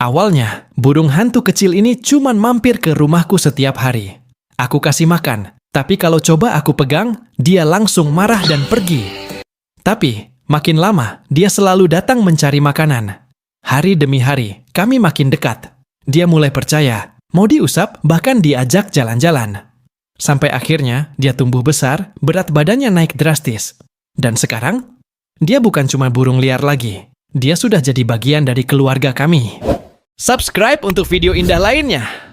Awalnya, burung hantu kecil ini cuman mampir ke rumahku setiap hari. Aku kasih makan, tapi kalau coba aku pegang, dia langsung marah dan pergi. Tapi, makin lama, dia selalu datang mencari makanan. Hari demi hari, kami makin dekat. Dia mulai percaya, mau diusap, bahkan diajak jalan-jalan. Sampai akhirnya, dia tumbuh besar, berat badannya naik drastis. Dan sekarang, dia bukan cuma burung liar lagi. Dia sudah jadi bagian dari keluarga kami. Subscribe untuk video indah lainnya.